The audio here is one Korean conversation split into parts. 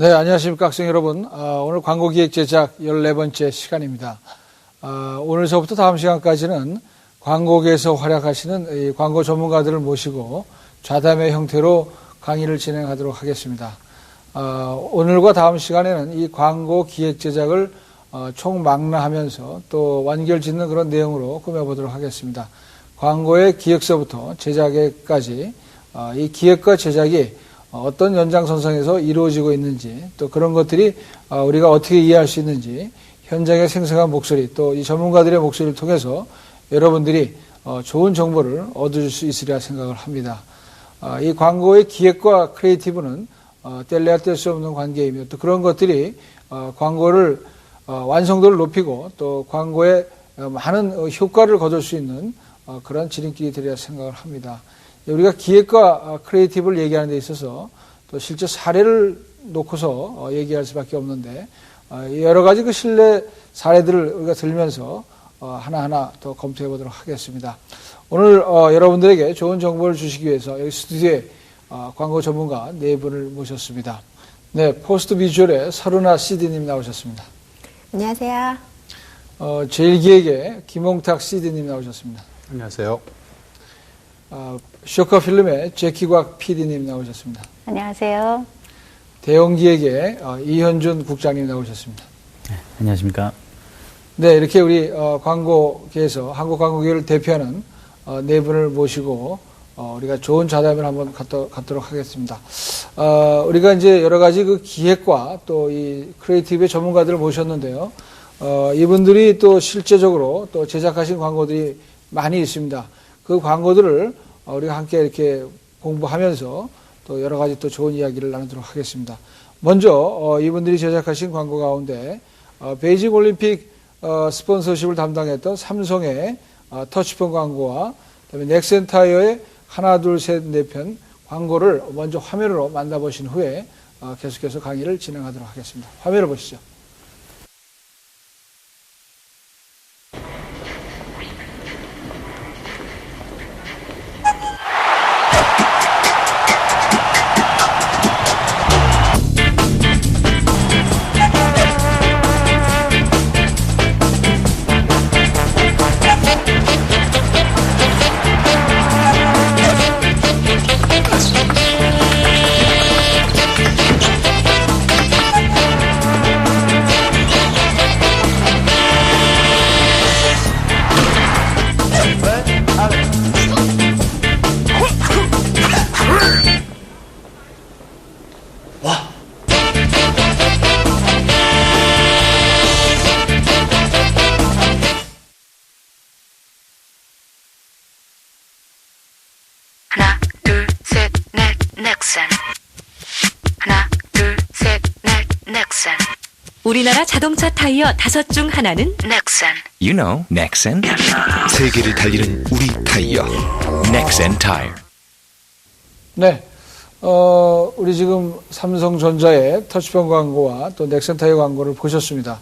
네, 안녕하십니까 학생 여러분. 오늘 광고 기획 제작 14번째 시간입니다. 오늘서부터 다음 시간까지는 광고계에서 활약하시는 이 광고 전문가들을 모시고 좌담회 형태로 강의를 진행하도록 하겠습니다. 오늘과 다음 시간에는 이 광고 기획 제작을 총망라하면서 또 완결 짓는 그런 내용으로 꾸며보도록 하겠습니다. 광고의 기획서부터 제작에까지 이 기획과 제작이 어떤 연장선상에서 이루어지고 있는지, 또 그런 것들이 우리가 어떻게 이해할 수 있는지, 현장의 생생한 목소리, 또 이 전문가들의 목소리를 통해서 여러분들이 좋은 정보를 얻을 수 있으리라 생각을 합니다. 이 광고의 기획과 크리에이티브는 뗄래야 뗄 수 없는 관계이며, 또 그런 것들이 광고를 완성도를 높이고 또 광고에 많은 효과를 거둘 수 있는 그런 지름길이 되리라 생각을 합니다. 우리가 기획과 크리에이티브를 얘기하는 데 있어서 또 실제 사례를 놓고서 얘기할 수밖에 없는데, 여러 가지 그 실내 사례들을 우리가 들면서 하나하나 더 검토해 보도록 하겠습니다. 오늘 여러분들에게 좋은 정보를 주시기 위해서 여기 스튜디오에 광고 전문가 네 분을 모셨습니다. 네, 포스트 비주얼의 서른아 CD님 나오셨습니다. 안녕하세요. 제일기획의 김홍탁 CD님 나오셨습니다. 안녕하세요. 쇼커 필름의 제키곽 PD님 나오셨습니다. 안녕하세요. 대형기획의 이현준 국장님 나오셨습니다. 네, 안녕하십니까. 네, 이렇게 우리 광고계에서 한국 광고계를 대표하는 네 분을 모시고 우리가 좋은 좌담을 한번 갖도록 하겠습니다. 우리가 이제 여러 가지 그 기획과 또 이 크리에이티브의 전문가들을 모셨는데요. 이분들이 또 실제적으로 또 제작하신 광고들이 많이 있습니다. 그 광고들을 우리가 함께 이렇게 공부하면서 또 여러 가지 또 좋은 이야기를 나누도록 하겠습니다. 먼저 이분들이 제작하신 광고 가운데 베이징 올림픽 스폰서십을 담당했던 삼성의 터치폰 광고와 그다음에 넥센타이어의 하나 둘 셋 네 편 광고를 먼저 화면으로 만나보신 후에 계속해서 강의를 진행하도록 하겠습니다. 화면을 보시죠. 하나, 둘, 셋, 넷, 넥센. 하나, 둘, 셋, 넷, 넥센. 우리나라 자동차 타이어 5 중 하나는 넥센. You know, Nexen. 세계를 달리는 우리 타이어. Nexen Tire. 네, 우리 지금 삼성전자의 터치폰 광고와 또 넥센타이어 광고를 보셨습니다.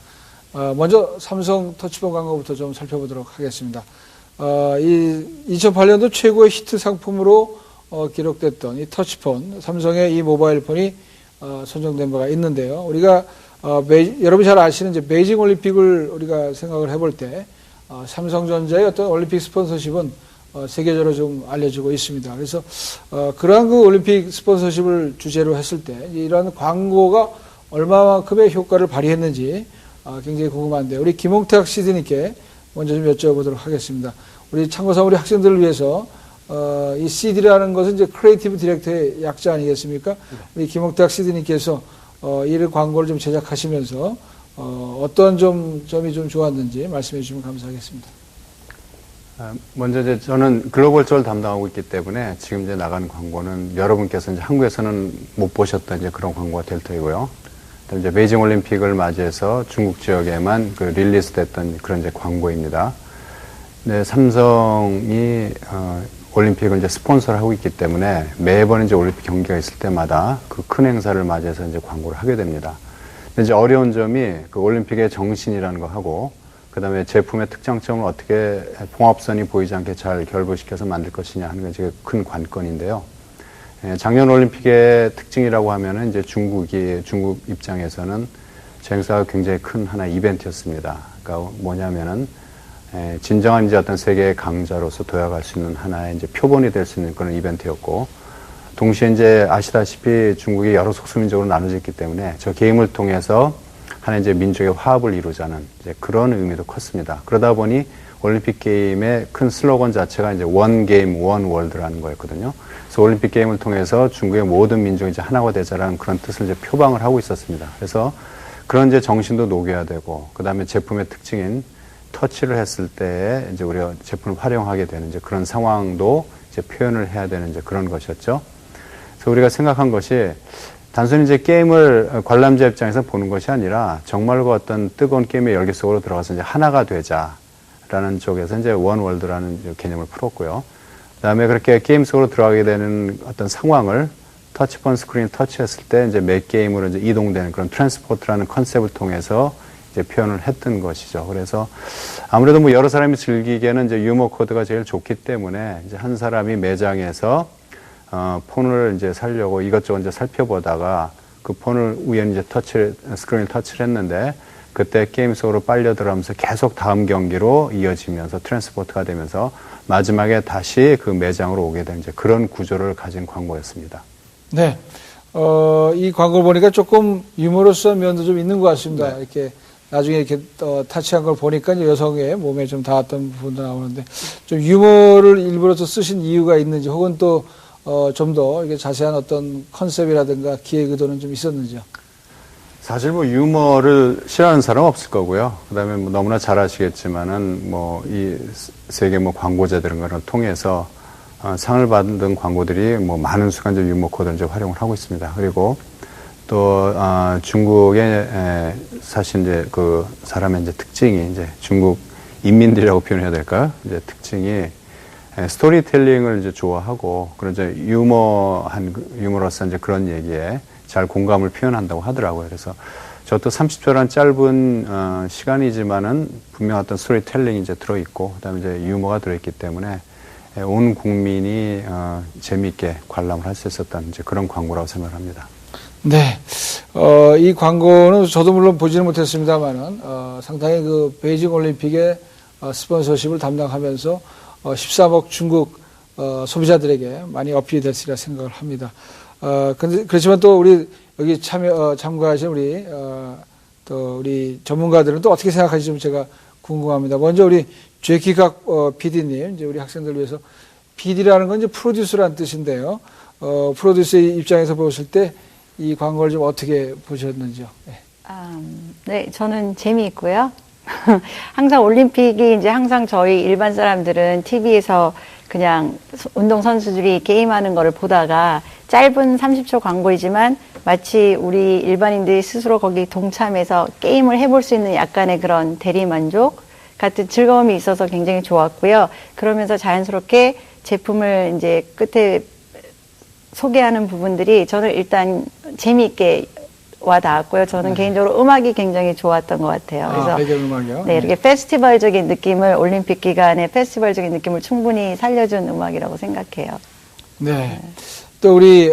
먼저 삼성 터치폰 광고부터 좀 살펴보도록 하겠습니다. 이 2008년도 최고의 히트 상품으로 기록됐던 이 터치폰, 삼성의 이 모바일 폰이 선정된 바가 있는데요. 우리가 여러분이 잘 아시는 이제 베이징 올림픽을 우리가 생각을 해볼 때 삼성전자의 어떤 올림픽 스폰서십은 세계적으로 좀 알려지고 있습니다. 그래서 그러한 그 올림픽 스폰서십을 주제로 했을 때 이러한 광고가 얼마만큼의 효과를 발휘했는지 굉장히 궁금한데, 우리 김홍탁 CD님께 먼저 좀 여쭤보도록 하겠습니다. 우리 참고상 우리 학생들을 위해서 이 CD라는 것은 이제 크리에이티브 디렉터의 약자 아니겠습니까? 우리 김홍탁 CD님께서 이 광고를 좀 제작하시면서 어떤 점이 좀 좋았는지 말씀해 주시면 감사하겠습니다. 먼저 이제 저는 글로벌 쪽을 담당하고 있기 때문에 지금 이제 나가는 광고는 여러분께서 이제 한국에서는 못 보셨던 이제 그런 광고가 될 터이고요. 이제 베이징 올림픽을 맞이해서 중국 지역에만 그 릴리스 됐던 그런 이제 광고입니다. 네, 삼성이 올림픽을 이제 스폰서를 하고 있기 때문에 매번 이제 올림픽 경기가 있을 때마다 그 큰 행사를 맞이해서 이제 광고를 하게 됩니다. 근데 이제 어려운 점이 그 올림픽의 정신이라는 거 하고, 그 다음에 제품의 특장점을 어떻게 봉합선이 보이지 않게 잘 결부시켜서 만들 것이냐 하는 게 큰 관건인데요. 작년 올림픽의 특징이라고 하면은 이제 중국 입장에서는 저 행사가 굉장히 큰 하나의 이벤트였습니다. 그러니까 뭐냐면은 진정한 이제 어떤 세계의 강자로서 도약할 수 있는 하나의 이제 표본이 될 수 있는 그런 이벤트였고, 동시에 이제 아시다시피 중국이 여러 소수민족으로 나눠져 있기 때문에 저 게임을 통해서 하나의 이제 민족의 화합을 이루자는 이제 그런 의미도 컸습니다. 그러다 보니 올림픽 게임의 큰 슬로건 자체가 이제 원 게임, 원 월드라는 거였거든요. 그래서 올림픽 게임을 통해서 중국의 모든 민족이 이제 하나가 되자라는 그런 뜻을 이제 표방을 하고 있었습니다. 그래서 그런 이제 정신도 녹여야 되고, 그 다음에 제품의 특징인 터치를 했을 때 이제 우리가 제품을 활용하게 되는 이제 그런 상황도 이제 표현을 해야 되는 이제 그런 것이었죠. 그래서 우리가 생각한 것이 단순히 이제 게임을 관람자 입장에서 보는 것이 아니라 정말 그 어떤 뜨거운 게임의 열기 속으로 들어가서 이제 하나가 되자라는 쪽에서 이제 원 월드라는 개념을 풀었고요. 그다음에 그렇게 게임 속으로 들어가게 되는 어떤 상황을 터치폰 스크린 터치했을 때 이제 매 게임으로 이제 이동되는 그런 트랜스포트라는 컨셉을 통해서 이제 표현을 했던 것이죠. 그래서 아무래도 뭐 여러 사람이 즐기기에는 이제 유머 코드가 제일 좋기 때문에 이제 한 사람이 매장에서 폰을 이제 사려고 이것저것 이제 살펴보다가 그 폰을 우연히 이제 스크린을 터치를 했는데 그때 게임 속으로 빨려 들어가면서 계속 다음 경기로 이어지면서 트랜스포트가 되면서 마지막에 다시 그 매장으로 오게 되는 이제 그런 구조를 가진 광고였습니다. 네. 이 광고를 보니까 조금 유머러스한 면도 좀 있는 것 같습니다. 네. 이렇게 나중에 이렇게 타치한 걸 보니까 여성의 몸에 좀 닿았던 부분도 나오는데 좀 유머를 일부러 또 쓰신 이유가 있는지 혹은 또 좀 더 이게 자세한 어떤 컨셉이라든가 기획 의도는 좀 있었는지요? 사실 뭐 유머를 싫어하는 사람은 없을 거고요. 그다음에 뭐 너무나 잘 아시겠지만은 뭐 이 세계 뭐 광고자들 이런 걸 통해서 상을 받은 광고들이 뭐 많은 순간 유머 코드를 이제 활용을 하고 있습니다. 그리고 또 중국의 사실 이제 그 사람의 이제 특징이 이제 중국 인민들이라고 표현해야 될까요? 이제 특징이 스토리텔링을 이제 좋아하고 그런 이제 유머러스한 이제 그런 얘기에 잘 공감을 표현한다고 하더라고요. 그래서 저도 30초란 짧은 시간이지만은 분명 어떤 스토리텔링이 이제 들어있고 그다음에 이제 유머가 들어있기 때문에 온 국민이 재미있게 관람을 할 수 있었던 이제 그런 광고라고 생각합니다. 네. 이 광고는 저도 물론 보지는 못했습니다만은 상당히 그 베이징 올림픽의 스폰서십을 담당하면서 13억 중국 소비자들에게 많이 어필이 됐으리라 생각을 합니다. 그렇지만 또 우리 여기 참가하신 우리 전문가들은 또 어떻게 생각하실지 좀 제가 궁금합니다. 먼저 우리 죄키각 PD님, 이제 우리 학생들 위해서 PD라는 건 이제 프로듀서라는 뜻인데요. 프로듀서의 입장에서 보실 때 이 광고를 좀 어떻게 보셨는지요? 네. 네, 저는 재미있고요. 항상 올림픽이 이제 항상 저희 일반 사람들은 TV에서 그냥 운동선수들이 게임하는 거를 보다가 짧은 30초 광고이지만 마치 우리 일반인들이 스스로 거기 동참해서 게임을 해볼 수 있는 약간의 그런 대리만족 같은 즐거움이 있어서 굉장히 좋았고요. 그러면서 자연스럽게 제품을 이제 끝에 소개하는 부분들이 저는 일단 재미있게 와 닿았고요. 저는 개인적으로 음악이 굉장히 좋았던 것 같아요. 그래서 배경음악이요? 네, 이렇게 페스티벌적인 느낌을 올림픽 기간에 페스티벌적인 느낌을 충분히 살려준 음악이라고 생각해요. 네. 또 우리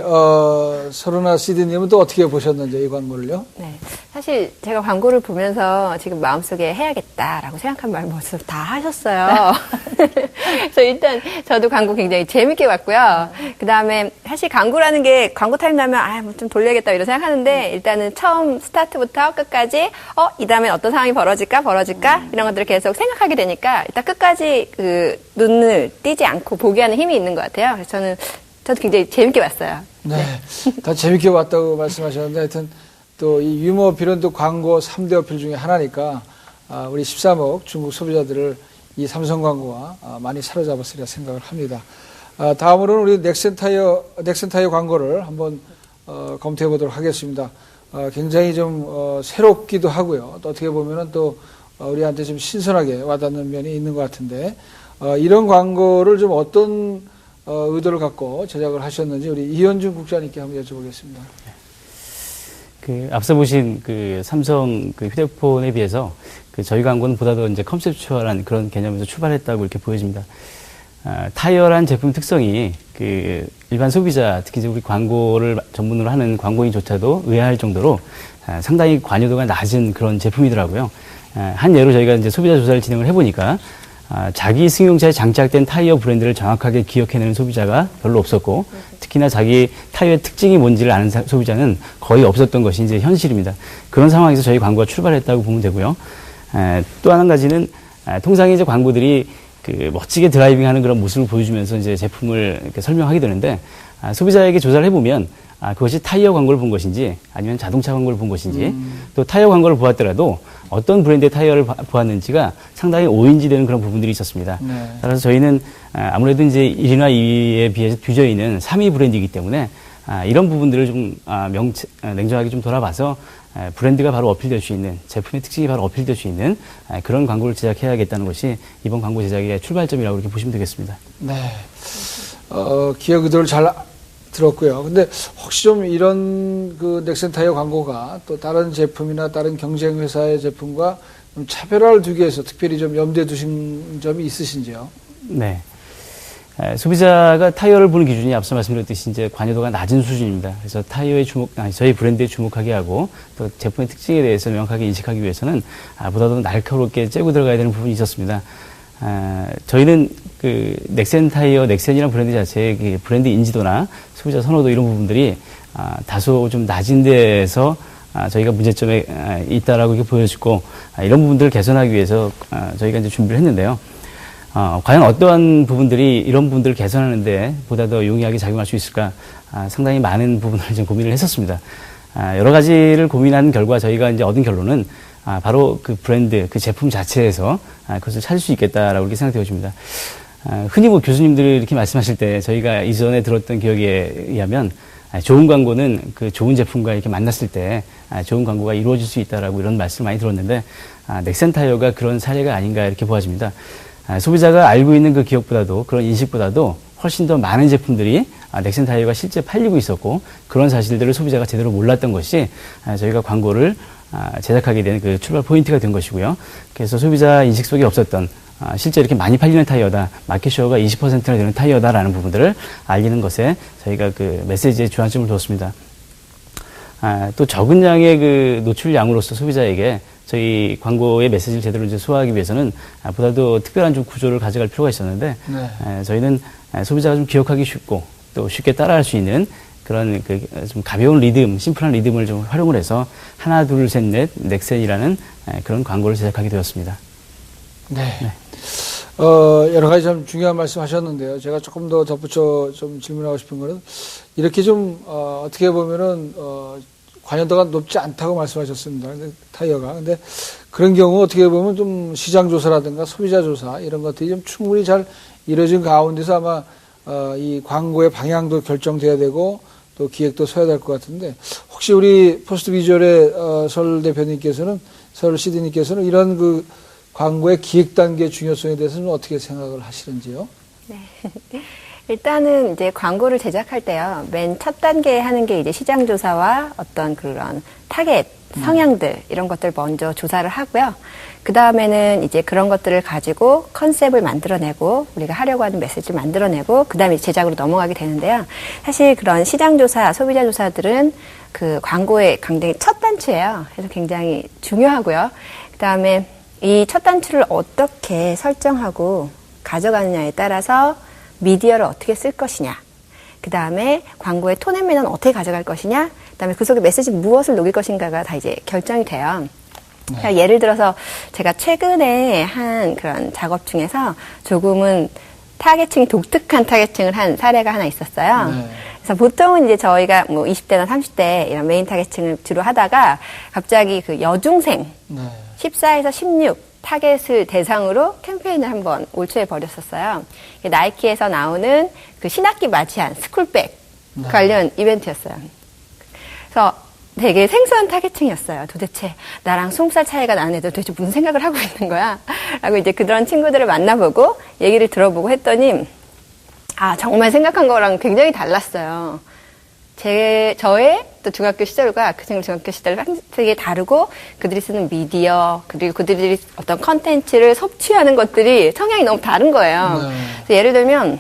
서른아 CD님은 또 어떻게 보셨는지 이 광고를요? 네, 사실 제가 광고를 보면서 지금 마음속에 해야겠다라고 생각한 말 모습 다 하셨어요. 그래서 일단 저도 광고 굉장히 재밌게 봤고요. 그 다음에 사실 광고라는 게 광고 타임 나면 뭐 좀 돌려야겠다 이런 생각하는데 일단은 처음 스타트부터 끝까지 이 다음엔 어떤 상황이 벌어질까 이런 것들을 계속 생각하게 되니까 일단 끝까지 그 눈을 띄지 않고 보게 하는 힘이 있는 것 같아요. 그래서 저도 굉장히 재밌게 봤어요. 네. 다 재밌게 봤다고 말씀하셨는데 하여튼 또 이 유머 어필은 또 광고 3대 어필 중에 하나니까 우리 13억 중국 소비자들을 이 삼성 광고가 많이 사로잡았으리라 생각을 합니다. 다음으로는 우리 넥센 타이어 광고를 한번 검토해 보도록 하겠습니다. 굉장히 좀 새롭기도 하고요. 또 어떻게 보면은 또 우리한테 좀 신선하게 와닿는 면이 있는 것 같은데 이런 광고를 좀 어떤 의도를 갖고 제작을 하셨는지 우리 이현준 국장님께 한번 여쭤보겠습니다. 앞서 보신 삼성 휴대폰에 비해서 저희 광고는 보다 더 이제 컨셉추얼한 그런 개념에서 출발했다고 이렇게 보여집니다. 타이어란 제품 특성이 그 일반 소비자, 특히 이제 우리 광고를 전문으로 하는 광고인조차도 의아할 정도로 상당히 관여도가 낮은 그런 제품이더라고요. 한 예로 저희가 이제 소비자 조사를 진행을 해보니까 자기 승용차에 장착된 타이어 브랜드를 정확하게 기억해내는 소비자가 별로 없었고, 특히나 자기 타이어의 특징이 뭔지를 아는 소비자는 거의 없었던 것이 이제 현실입니다. 그런 상황에서 저희 광고가 출발했다고 보면 되고요. 또 한 가지는 통상 이제 광고들이 그 멋지게 드라이빙하는 그런 모습을 보여주면서 이제 제품을 이렇게 설명하게 되는데, 소비자에게 조사를 해보면 그것이 타이어 광고를 본 것인지 아니면 자동차 광고를 본 것인지, 또 타이어 광고를 보았더라도 어떤 브랜드의 타이어를 보았는지가 상당히 오인지되는 그런 부분들이 있었습니다. 네. 따라서 저희는 아무래도 이제 1위나 2위에 비해서 뒤져있는 3위 브랜드이기 때문에 이런 부분들을 좀 냉정하게 좀 돌아봐서 브랜드가 바로 어필될 수 있는, 제품의 특징이 바로 어필될 수 있는 그런 광고를 제작해야겠다는 것이 이번 광고 제작의 출발점이라고 이렇게 보시면 되겠습니다. 네. 기획 의도를 잘 들었고요. 근데 혹시 좀 이런 그 넥센 타이어 광고가 또 다른 제품이나 다른 경쟁 회사의 제품과 좀 차별화를 두기 위해서 특별히 좀 염두에 두신 점이 있으신지요? 네. 소비자가 타이어를 보는 기준이 앞서 말씀드렸듯이 이제 관여도가 낮은 수준입니다. 그래서 타이어에 저희 브랜드에 주목하게 하고 또 제품의 특징에 대해서 명확하게 인식하기 위해서는 보다도 날카롭게 째고 들어가야 되는 부분이 있었습니다. 저희는 그 넥센 타이어, 넥센이라는 브랜드 자체의 그 브랜드 인지도나 소비자 선호도 이런 부분들이 다소 좀 낮은 데에서 저희가 문제점에 있다라고 이렇게 보여지고, 이런 부분들을 개선하기 위해서 저희가 이제 준비를 했는데요. 과연 어떠한 부분들이 이런 부분들을 개선하는데 보다 더 용이하게 작용할 수 있을까? 상당히 많은 부분을 좀 고민을 했었습니다. 여러 가지를 고민한 결과 저희가 이제 얻은 결론은 바로 그 브랜드, 그 제품 자체에서 그것을 찾을 수 있겠다라고 이렇게 생각되어집니다. 흔히 뭐 교수님들이 이렇게 말씀하실 때 저희가 이전에 들었던 기억에 의하면 좋은 광고는 그 좋은 제품과 이렇게 만났을 때 좋은 광고가 이루어질 수 있다라고 이런 말씀을 많이 들었는데, 넥센 타이어가 그런 사례가 아닌가 이렇게 보아집니다. 소비자가 알고 있는 그 기억보다도, 그런 인식보다도 훨씬 더 많은 제품들이 넥센 타이어가 실제 팔리고 있었고, 그런 사실들을 소비자가 제대로 몰랐던 것이 저희가 광고를 제작하게 된 그 출발 포인트가 된 것이고요. 그래서 소비자 인식 속에 없었던 실제 이렇게 많이 팔리는 타이어다, 마켓쉐어가 20%나 되는 타이어다라는 부분들을 알리는 것에 저희가 그 메시지에 주안점을 뒀습니다. 또 적은 양의 그 노출량으로서 소비자에게 저희 광고의 메시지를 제대로 이제 소화하기 위해서는 보다도 특별한 좀 구조를 가져갈 필요가 있었는데, 네. 저희는 소비자가 좀 기억하기 쉽고 또 쉽게 따라할 수 있는 그런 그 좀 가벼운 리듬, 심플한 리듬을 좀 활용을 해서 하나, 둘, 셋, 넷, 넥센이라는 그런 광고를 제작하게 되었습니다. 네. 여러 가지 좀 중요한 말씀 하셨는데요. 제가 조금 더 덧붙여 좀 질문하고 싶은 거는, 이렇게 좀, 어떻게 보면은, 관여도가 높지 않다고 말씀하셨습니다. 타이어가. 근데 그런 경우 어떻게 보면 좀 시장조사라든가 소비자조사 이런 것들이 좀 충분히 잘 이루어진 가운데서 아마, 이 광고의 방향도 결정돼야 되고 또 기획도 서야 될 것 같은데, 혹시 우리 포스트 비주얼의 설 대표님께서는, 설 CD님께서는 이런 그 광고의 기획 단계의 중요성에 대해서는 어떻게 생각을 하시는지요? 네. 일단은 이제 광고를 제작할 때요, 맨 첫 단계에 하는 게 이제 시장조사와 어떤 그런 타겟, 성향들, 이런 것들 먼저 조사를 하고요. 그 다음에는 이제 그런 것들을 가지고 컨셉을 만들어내고, 우리가 하려고 하는 메시지를 만들어내고, 그 다음에 제작으로 넘어가게 되는데요. 사실 그런 시장조사, 소비자조사들은 그 광고의 굉장히 첫 단추예요. 그래서 굉장히 중요하고요. 그 다음에 이 첫 단추를 어떻게 설정하고 가져가느냐에 따라서 미디어를 어떻게 쓸 것이냐, 그 다음에 광고의 톤 앤 매너는 어떻게 가져갈 것이냐, 그 다음에 그 속에 메시지 무엇을 녹일 것인가가 다 이제 결정이 돼요. 그러니까 예를 들어서 제가 최근에 한 그런 작업 중에서 조금은 타겟층이 독특한 타겟층을 한 사례가 하나 있었어요. 네. 그래서 보통은 이제 저희가 뭐 20대나 30대 이런 메인 타겟층을 주로 하다가 갑자기 그 여중생, 네. 14에서 16 타겟을 대상으로 캠페인을 한번 올 초에 벌였었어요. 나이키에서 나오는 그 신학기 맞이한 스쿨백 관련 이벤트였어요. 그래서 되게 생소한 타겟층이었어요. 도대체 나랑 20살 차이가 나는 애들 도대체 무슨 생각을 하고 있는 거야? 라고 이제 그런 친구들을 만나보고 얘기를 들어보고 했더니, 정말 생각한 거랑 굉장히 달랐어요. 저의 또 중학교 시절과 그 친구 중학교 시절 되게 다르고 그들이 쓰는 미디어 그리고 그들이 어떤 컨텐츠를 섭취하는 것들이 성향이 너무 다른 거예요. 그래서 예를 들면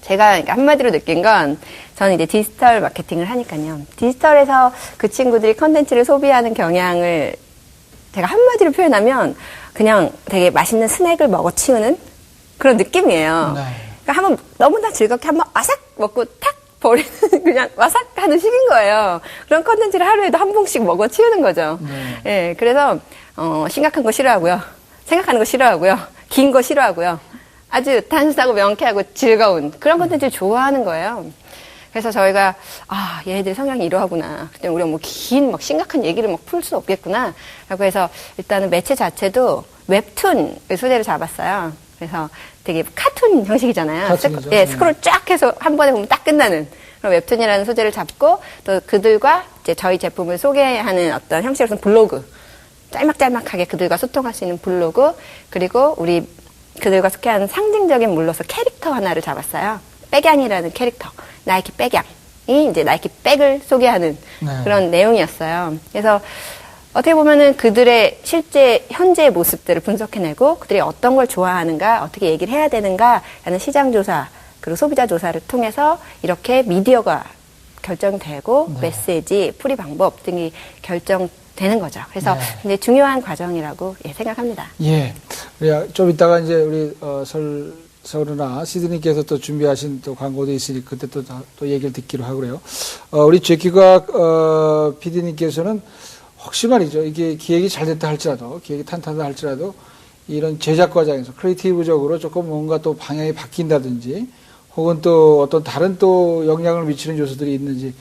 제가 한마디로 느낀 건 저는 이제 디지털 마케팅을 하니까요. 디지털에서 그 친구들이 컨텐츠를 소비하는 경향을 제가 한마디로 표현하면 그냥 되게 맛있는 스낵을 먹어치우는 그런 느낌이에요. 네. 그러니까 한번 너무나 즐겁게 한번 와삭 먹고 탁 버리는 그냥 와삭 하는 식인 거예요. 그런 컨텐츠를 하루에도 한 봉씩 먹어치우는 거죠. 예, 그래서 심각한 거 싫어하고요. 생각하는 거 싫어하고요. 긴 거 싫어하고요. 아주 단순하고 명쾌하고 즐거운 그런 콘텐츠를 좋아하는 거예요. 그래서 저희가 얘네들 성향이 이러하구나. 그때 우리가 뭐 긴 막 심각한 얘기를 막 풀 수 없겠구나. 라고 해서 일단은 매체 자체도 웹툰 소재를 잡았어요. 그래서 되게 카툰 형식이잖아요. 카툰이죠. 스크롤 쫙 해서 한 번에 보면 딱 끝나는 그런 웹툰이라는 소재를 잡고 또 그들과 이제 저희 제품을 소개하는 어떤 형식으로서 블로그 짤막짤막하게 그들과 소통할 수 있는 블로그 그리고 우리 그들과 소개하는 상징적인 물로서 캐릭터 하나를 잡았어요. 백양이라는 캐릭터, 나이키 백양이 이제 나이키 백을 소개하는 그런 내용이었어요. 그래서 어떻게 보면은 그들의 실제 현재의 모습들을 분석해내고 그들이 어떤 걸 좋아하는가, 어떻게 얘기를 해야 되는가라는 시장 조사 그리고 소비자 조사를 통해서 이렇게 미디어가 결정되고 메시지, 풀이 방법 등이 결정되는 거죠. 그래서 굉장히 중요한 과정이라고 생각합니다. 예. 우리 좀 이따가 이제 우리 서른아 시드님께서 또 준비하신 또 광고도 있으니 그때 또 얘기를 듣기로 하고요. 우리 제키각 PD님께서는 혹시 말이죠. 이게 기획이 잘 됐다 할지라도, 기획이 탄탄하다 할지라도, 이런 제작 과정에서 크리에이티브적으로 조금 뭔가 또 방향이 바뀐다든지, 혹은 또 어떤 다른 또 영향을 미치는 요소들이 있는지,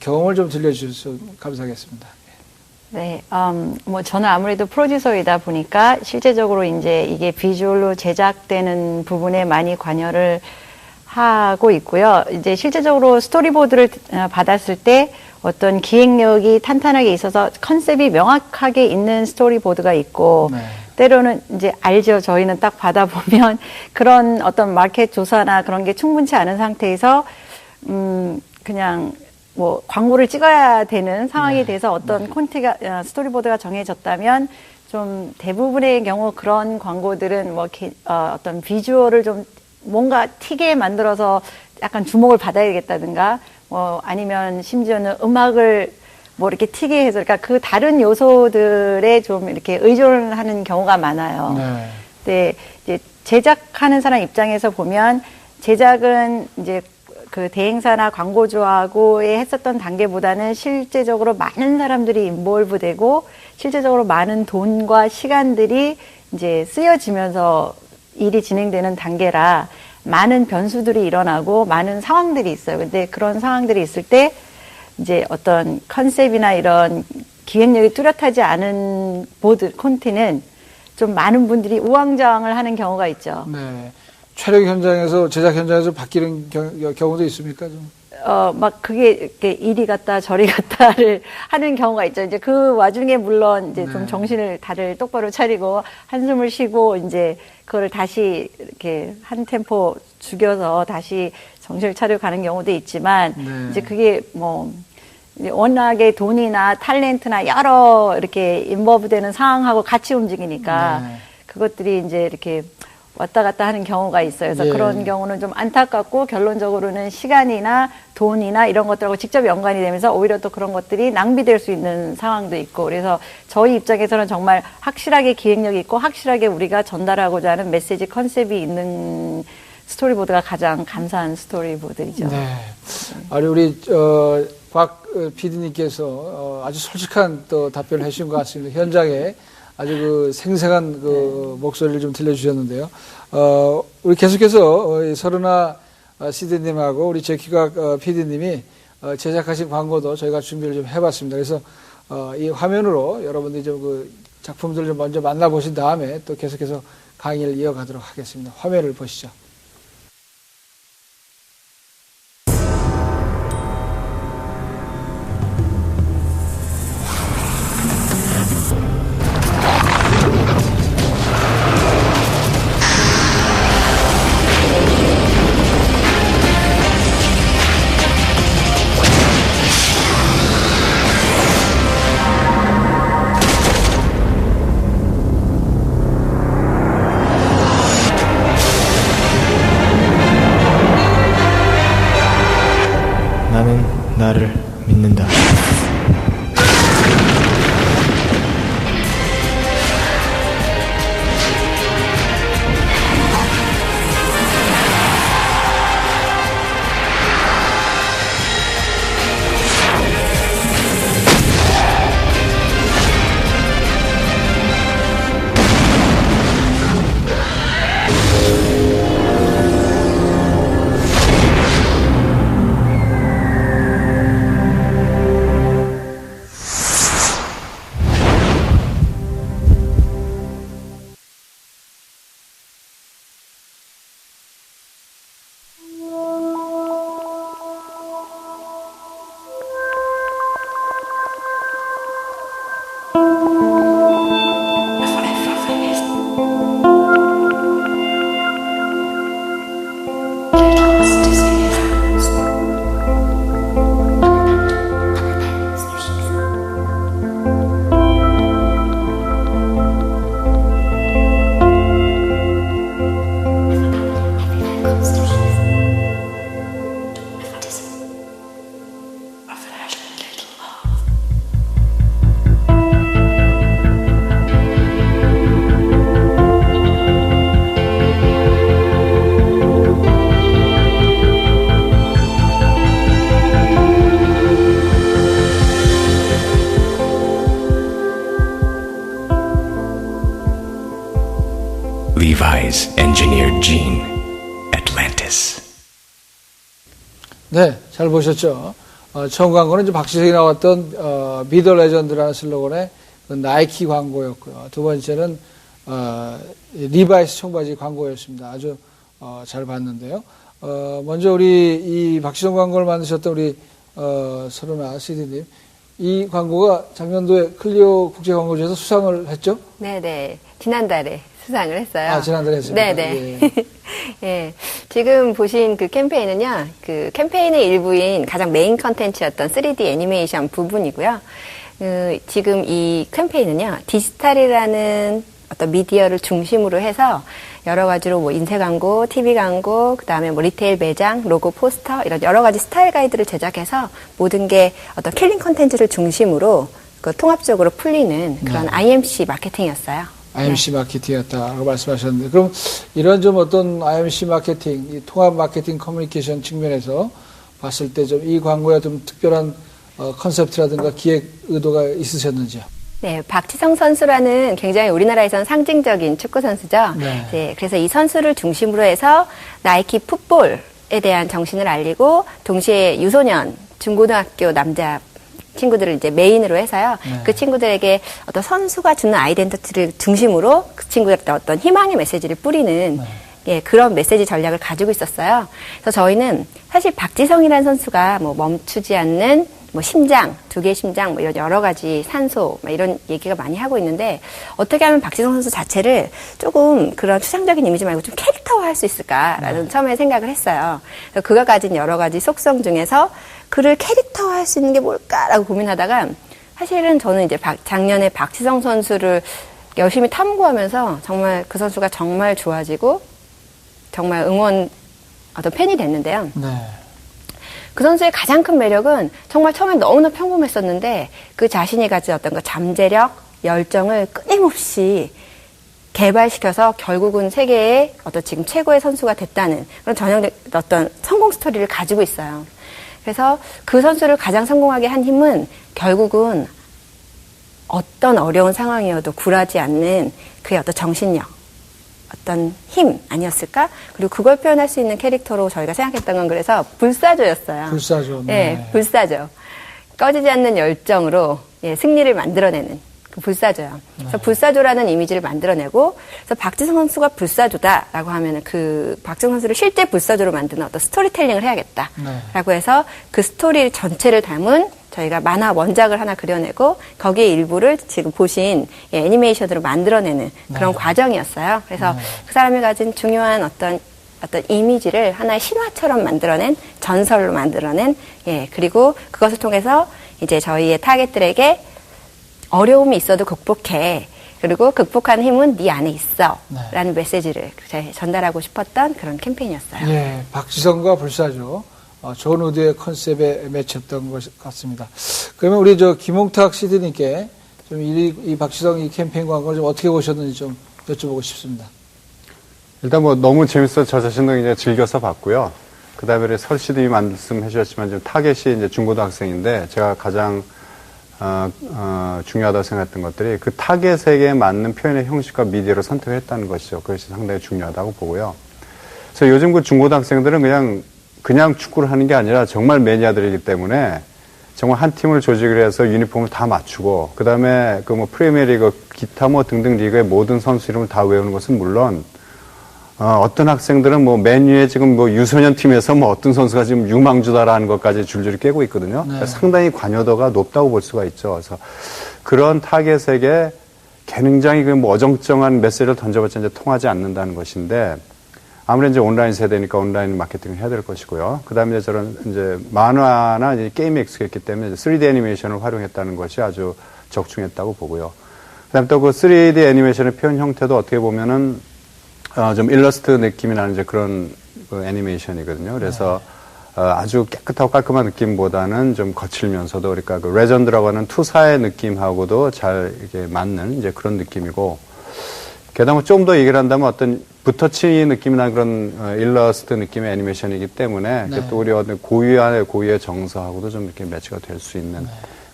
경험을 좀 들려주셔서 감사하겠습니다. 네, 뭐 저는 아무래도 프로듀서이다 보니까 실제적으로 이제 이게 비주얼로 제작되는 부분에 많이 관여를 하고 있고요. 이제 실제적으로 스토리보드를 받았을 때 어떤 기획력이 탄탄하게 있어서 컨셉이 명확하게 있는 스토리보드가 있고 때로는 이제 알죠. 저희는 딱 받아보면 그런 어떤 마켓 조사나 그런 게 충분치 않은 상태에서 그냥 뭐 광고를 찍어야 되는 상황이 돼서 어떤 콘티가 스토리보드가 정해졌다면 좀 대부분의 경우 그런 광고들은 뭐 어떤 비주얼을 좀 뭔가 튀게 만들어서 약간 주목을 받아야겠다든가 뭐 아니면 심지어는 음악을 뭐 이렇게 튀게 해서 그러니까 그 다른 요소들에 좀 이렇게 의존을 하는 경우가 많아요. 근데 이제 제작하는 사람 입장에서 보면 제작은 이제 그 대행사나 광고주하고의 했었던 단계보다는 실제적으로 많은 사람들이 인볼브되고 실제적으로 많은 돈과 시간들이 이제 쓰여지면서 일이 진행되는 단계라 많은 변수들이 일어나고 많은 상황들이 있어요. 근데 그런 상황들이 있을 때 이제 어떤 컨셉이나 이런 기획력이 뚜렷하지 않은 보드 콘티는 좀 많은 분들이 우왕좌왕을 하는 경우가 있죠. 네. 촬영 현장에서, 제작 현장에서 바뀌는 경우도 있습니까? 좀? 막 그게 이렇게 이리 갔다 저리 갔다를 하는 경우가 있죠. 이제 그 와중에 물론 이제 좀 정신을 다들 똑바로 차리고 한숨을 쉬고 이제 그걸 다시 이렇게 한 템포 죽여서 다시 정신을 차리고 가는 경우도 있지만 이제 그게 뭐 이제 워낙에 돈이나 탤런트나 여러 이렇게 인버브되는 상황하고 같이 움직이니까 그것들이 이제 이렇게 왔다 갔다 하는 경우가 있어요. 그래서 그런 경우는 좀 안타깝고 결론적으로는 시간이나 돈이나 이런 것들하고 직접 연관이 되면서 오히려 또 그런 것들이 낭비될 수 있는 상황도 있고 그래서 저희 입장에서는 정말 확실하게 기획력이 있고 확실하게 우리가 전달하고자 하는 메시지 컨셉이 있는 스토리보드가 가장 감사한 스토리보드이죠. 네. 아니 우리 박 PD님께서 아주 솔직한 또 답변을 해주신 것 같습니다. 현장에 아주 그 생생한 그 목소리를 좀 들려주셨는데요. 우리 계속해서 서른아 CD님하고 우리 제키각 PD님이 제작하신 광고도 저희가 준비를 좀 해봤습니다. 그래서 이 화면으로 여러분들이 좀 그 작품들을 좀 먼저 만나보신 다음에 또 계속해서 강의를 이어가도록 하겠습니다. 화면을 보시죠. 나를 믿는다. Levi's engineered gene, Atlantis. 네, 잘 보셨죠? 처음 광고는 이제 박지성이 나왔던 미더 레전드라는 슬로건의 그 나이키 광고였고요. 두 번째는 리바이스 청바지 광고였습니다. 아주 잘 봤는데요. 먼저 우리 이 박지성 광고를 만드셨던 우리 서른아 CD님, 이 광고가 작년도에 클리오 국제광고제에서 수상을 했죠? 네네. 지난달에 수상을 했어요. 아, 지난달에 했습니다. 네네. 예. 예. 지금 보신 그 캠페인은요, 그 캠페인의 일부인 가장 메인 컨텐츠였던 3D 애니메이션 부분이고요. 지금 이 캠페인은요, 디지털이라는 어떤 미디어를 중심으로 해서 여러 가지로 뭐 인쇄 광고, TV 광고, 그 다음에 뭐 리테일 매장, 로고 포스터, 이런 여러 가지 스타일 가이드를 제작해서 모든 게 어떤 킬링 컨텐츠를 중심으로 그 통합적으로 풀리는 그런 IMC 마케팅이었어요. IMC 마케팅이었다고 말씀하셨는데, 그럼 이런 좀 어떤 IMC 마케팅, 이 통합 마케팅 커뮤니케이션 측면에서 봤을 때 좀 이 광고에 좀 특별한 컨셉트라든가 기획 의도가 있으셨는지요? 네, 박지성 선수라는 굉장히 우리나라에서는 상징적인 축구 선수죠. 네. 네, 그래서 이 선수를 중심으로 해서 나이키 풋볼에 대한 정신을 알리고 동시에 유소년, 중고등학교 남자 친구들을 이제 메인으로 해서요. 네. 그 친구들에게 어떤 선수가 주는 아이덴티티를 중심으로 그 친구들한테 어떤 희망의 메시지를 뿌리는 예, 그런 메시지 전략을 가지고 있었어요. 그래서 저희는 사실 박지성이라는 선수가 뭐 멈추지 않는 뭐 심장, 2개의 심장, 뭐 이런 여러 가지 산소, 뭐 이런 얘기가 많이 하고 있는데 어떻게 하면 박지성 선수 자체를 조금 그런 추상적인 이미지 말고 좀 캐릭터화할 수 있을까라는 처음에 생각을 했어요. 그래서 그가 가진 여러 가지 속성 중에서 그를 캐릭터화할 수 있는 게 뭘까라고 고민하다가 사실은 저는 이제 작년에 박지성 선수를 열심히 탐구하면서 정말 그 선수가 정말 좋아지고 정말 응원 어떤 팬이 됐는데요. 네. 그 선수의 가장 큰 매력은 정말 처음엔 너무나 평범했었는데 그 자신이 가진 어떤 그 잠재력, 열정을 끊임없이 개발시켜서 결국은 세계의 어떤 지금 최고의 선수가 됐다는 그런 전형적 어떤 성공 스토리를 가지고 있어요. 그래서 그 선수를 가장 성공하게 한 힘은 결국은 어떤 어려운 상황이어도 굴하지 않는 그의 어떤 정신력, 어떤 힘 아니었을까? 그리고 그걸 표현할 수 있는 캐릭터로 저희가 생각했던 건 그래서 불사조였어요. 불사조. 네, 네. 불사조. 꺼지지 않는 열정으로 예, 승리를 만들어내는 그 불사조요. 그래서 불사조라는 이미지를 만들어내고, 그래서 박지성 선수가 불사조다라고 하면은 그 박지성 선수를 실제 불사조로 만드는 어떤 스토리텔링을 해야겠다라고 해서 그 스토리 전체를 담은 저희가 만화 원작을 하나 그려내고 거기에 일부를 지금 보신 예, 애니메이션으로 만들어내는 그런 과정이었어요. 그래서 그 사람이 가진 중요한 어떤 이미지를 하나의 신화처럼 만들어낸 전설로 만들어낸 예, 그리고 그것을 통해서 이제 저희의 타겟들에게 어려움이 있어도 극복해. 그리고 극복하는 힘은 네 안에 있어. 라는 메시지를 전달하고 싶었던 그런 캠페인이었어요. 예, 박지성과 불사조. 좋은 의도의 컨셉에 매치했던 것 같습니다. 그러면 우리 김홍탁 CD님께 좀 이 박지성 이 캠페인 광고를 좀 어떻게 보셨는지 좀 여쭤보고 싶습니다. 일단 뭐 너무 재밌어서 저 자신도 이제 즐겨서 봤고요. 그 다음에 설 CD님이 말씀해 주셨지만 지금 타겟이 이제 중고등학생인데 제가 가장 중요하다고 생각했던 것들이 그 타겟에게 맞는 표현의 형식과 미디어를 선택을 했다는 것이죠. 그것이 상당히 중요하다고 보고요. 그래서 요즘 그 중고등학생들은 그냥 축구를 하는 게 아니라 정말 매니아들이기 때문에 정말 한 팀을 조직을 해서 유니폼을 다 맞추고 그 다음에 그 뭐 프리미어리그 기타 뭐 등등 리그의 모든 선수 이름을 다 외우는 것은 물론 어떤 학생들은 뭐 맨유의 지금 뭐 유소년 팀에서 뭐 어떤 선수가 지금 유망주다라는 것까지 줄줄이 깨고 있거든요. 네. 상당히 관여도가 높다고 볼 수가 있죠. 그래서 그런 타겟에게 굉장히 그 뭐 어정쩡한 메시지를 던져봤자 이제 통하지 않는다는 것인데 아무래도 이제 온라인 세대니까 온라인 마케팅을 해야 될 것이고요. 그 다음에 저는 이제 만화나 이제 게임에 익숙했기 때문에 3D 애니메이션을 활용했다는 것이 아주 적중했다고 보고요. 그 다음에 또 그 3D 애니메이션의 표현 형태도 어떻게 보면은 좀 일러스트 느낌이 나는 이제 그런 그 애니메이션이거든요. 그래서 아주 깨끗하고 깔끔한 느낌보다는 좀 거칠면서도 그러니까 그 레전드라고 하는 투사의 느낌하고도 잘 이렇게 맞는 이제 그런 느낌이고 게다가 좀 더 얘기를 한다면 어떤 붓터치 느낌이 나는 그런 일러스트 느낌의 애니메이션이기 때문에 네. 또 우리 어떤 고유의 정서하고도 좀 이렇게 매치가 될 수 있는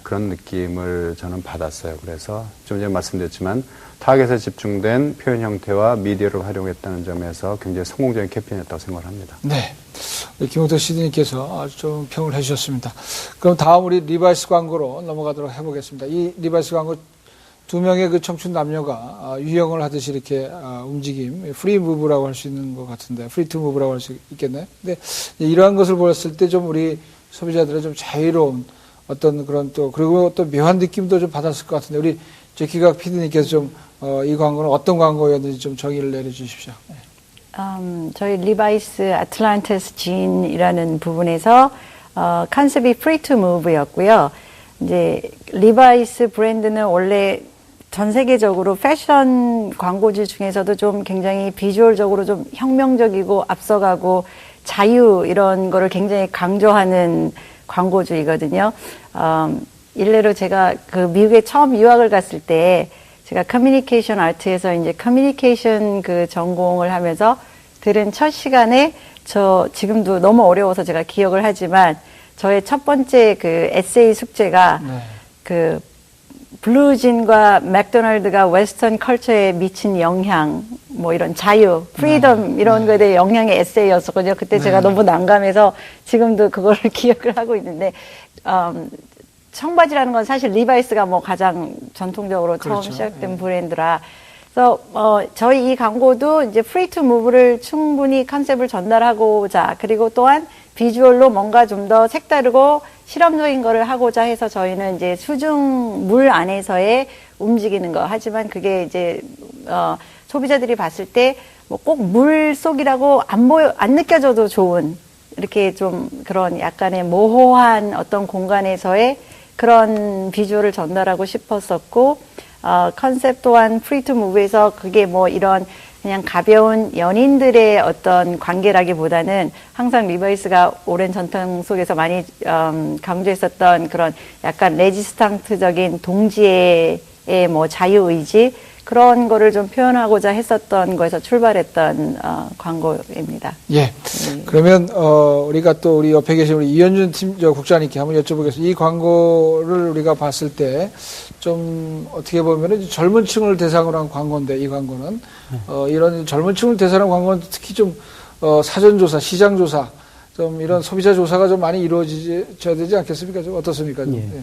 그런 느낌을 저는 받았어요. 그래서 좀 전에 말씀드렸지만 타겟에 집중된 표현 형태와 미디어를 활용했다는 점에서 굉장히 성공적인 캠페인이었다고 생각을 합니다. 네. 김홍탁 CD님께서 아주 좀 평을 해주셨습니다. 그럼 다음 우리 리바이스 광고로 넘어가도록 해보겠습니다. 이 리바이스 광고 두 명의 그 청춘 남녀가 유형을 하듯이 이렇게 움직임, 프리 무브라고 할 수 있는 것 같은데, 프리 투 무브라고 할 수 있겠네요. 근데 이러한 것을 보았을 때 좀 우리 소비자들의 좀 자유로운 어떤 그런 또, 그리고 또 묘한 느낌도 좀 받았을 것 같은데, 우리 제키각 PD님께서 좀 이 광고는 어떤 광고였는지 좀 정의를 내려주십시오. 네. 저희 리바이스 아틀란티스 진이라는 부분에서 컨셉이 free to move였고요. 이제 리바이스 브랜드는 원래 전 세계적으로 패션 광고주 중에서도 좀 굉장히 비주얼적으로 좀 혁명적이고 앞서가고 자유 이런 거를 굉장히 강조하는 광고주이거든요. 일례로 제가 그 미국에 처음 유학을 갔을 때 제가 커뮤니케이션 아트에서 이제 커뮤니케이션 그 전공을 하면서 들은 첫 시간에 저 지금도 너무 어려워서 제가 기억을 하지만 저의 첫 번째 그 에세이 숙제가 그 블루진과 맥도날드가 웨스턴 컬처에 미친 영향, 뭐 이런 자유, 프리덤 이런 거에 대해 영향의 에세이였었거든요. 그때 제가 너무 난감해서 지금도 그거를 기억을 하고 있는데 청바지라는 건 사실 리바이스가 뭐 가장 전통적으로 그렇죠. 처음 시작된 브랜드라. 그래서 저희 이 광고도 이제 프리 투 무브를 충분히 컨셉을 전달하고자 그리고 또한 비주얼로 뭔가 좀 더 색다르고 실험적인 거를 하고자 해서 저희는 이제 수중 물 안에서의 움직이는 거. 하지만 그게 이제 소비자들이 봤을 때 뭐 꼭 물 속이라고 안 느껴져도 좋은 이렇게 좀 그런 약간의 모호한 어떤 공간에서의 그런 비주얼을 전달하고 싶었었고 컨셉 또한 프리 투 무브에서 그게 뭐 이런 그냥 가벼운 연인들의 어떤 관계라기보다는 항상 리바이스가 오랜 전통 속에서 많이 강조했었던 그런 약간 레지스탕트적인 동지의 뭐 자유의지 그런 거를 좀 표현하고자 했었던 거에서 출발했던 광고입니다. 예. 그러면 우리가 또 우리 옆에 계신 우리 이현준 국장님께 한번 여쭤보겠습니다. 이 광고를 우리가 봤을 때 좀 어떻게 보면은 젊은 층을 대상으로 한 광고인데 이 광고는 이런 젊은 층을 대상으로 한 광고는 특히 좀 사전조사, 시장조사 좀 이런 소비자 조사가 좀 많이 이루어져야 되지 않겠습니까? 좀 어떻습니까? 좀. 예. 예.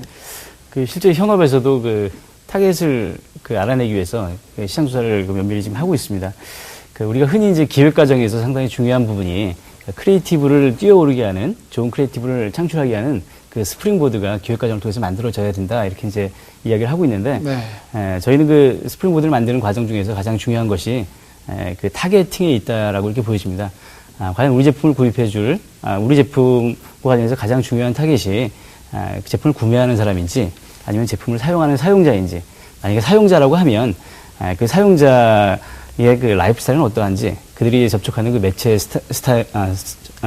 그 실제 현업에서도 그 타겟을 알아내기 위해서 그 시장 조사를 면밀히 지금 하고 있습니다. 우리가 흔히 이제 기획 과정에서 상당히 중요한 부분이 크리에이티브를 뛰어오르게 하는 좋은 크리에이티브를 창출하게 하는 그 스프링보드가 기획 과정을 통해서 만들어져야 된다 이렇게 이제 이야기를 하고 있는데 저희는 그 스프링보드를 만드는 과정 중에서 가장 중요한 것이 그 타겟팅에 있다라고 이렇게 보여집니다. 과연 우리 제품을 구입해줄 우리 제품과 관련해서 가장 중요한 타겟이 그 제품을 구매하는 사람인지 아니면 제품을 사용하는 사용자인지 만약에 사용자라고 하면 그 사용자의 그 라이프 스타일은 어떠한지 그들이 접촉하는 그 매체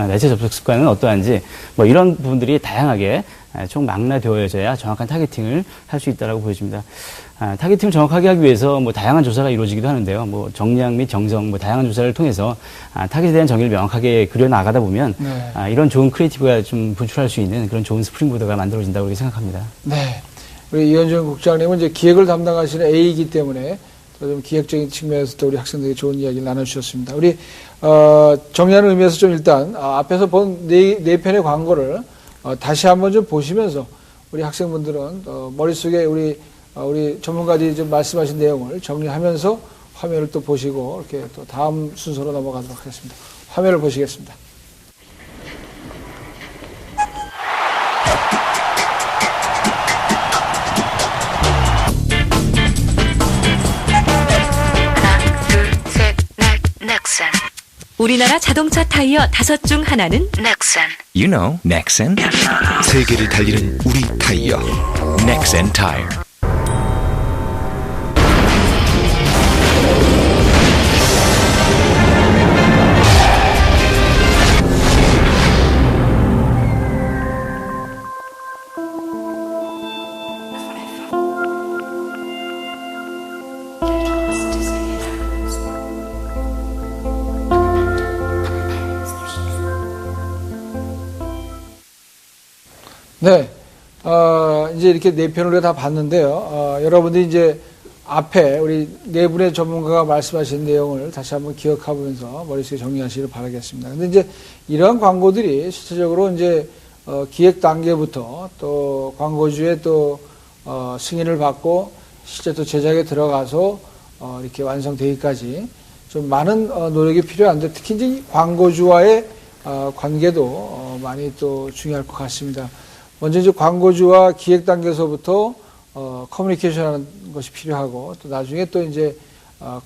매체 접속 습관은 어떠한지 뭐 이런 부분들이 다양하게 총망라되어져야 정확한 타겟팅을 할 수 있다라고 보여집니다. 타겟팅을 정확하게 하기 위해서 뭐 다양한 조사가 이루어지기도 하는데요. 뭐 정량 및 정성, 뭐 다양한 조사를 통해서 타겟에 대한 정의를 명확하게 그려 나가다 보면 이런 좋은 크리에이티브가 좀 분출할 수 있는 그런 좋은 스프링보드가 만들어진다고 생각합니다. 네. 우리 이현준 국장님은 이제 기획을 담당하시는 A이기 때문에 좀 기획적인 측면에서 또 우리 학생들에게 좋은 이야기를 나눠주셨습니다. 우리 정리하는 의미에서 좀 일단 앞에서 본 네 편의 광고를 다시 한번 좀 보시면서 우리 학생분들은 머릿속에 우리 전문가들이 좀 말씀하신 내용을 정리하면서 화면을 또 보시고 이렇게 또 다음 순서로 넘어가도록 하겠습니다. 화면을 보시겠습니다. 넥센. 우리나라 자동차 타이어 5 중 하나는 넥센. You know, 넥센. 세계를 달리는 우리 타이어. 넥센 타이어. 네. 이제 이렇게 네 편을 우리가 다 봤는데요. 여러분들이 이제 앞에 우리 네 분의 전문가가 말씀하신 내용을 다시 한번 기억하면서 머릿속에 정리하시길 바라겠습니다. 근데 이제 이러한 광고들이 실질적으로 이제 기획 단계부터 또 광고주의 또 승인을 받고 실제 또 제작에 들어가서 이렇게 완성되기까지 좀 많은 노력이 필요한데 특히 이제 광고주와의 관계도 많이 또 중요할 것 같습니다. 먼저 이제 광고주와 기획 단계에서부터 커뮤니케이션 하는 것이 필요하고 또 나중에 또 이제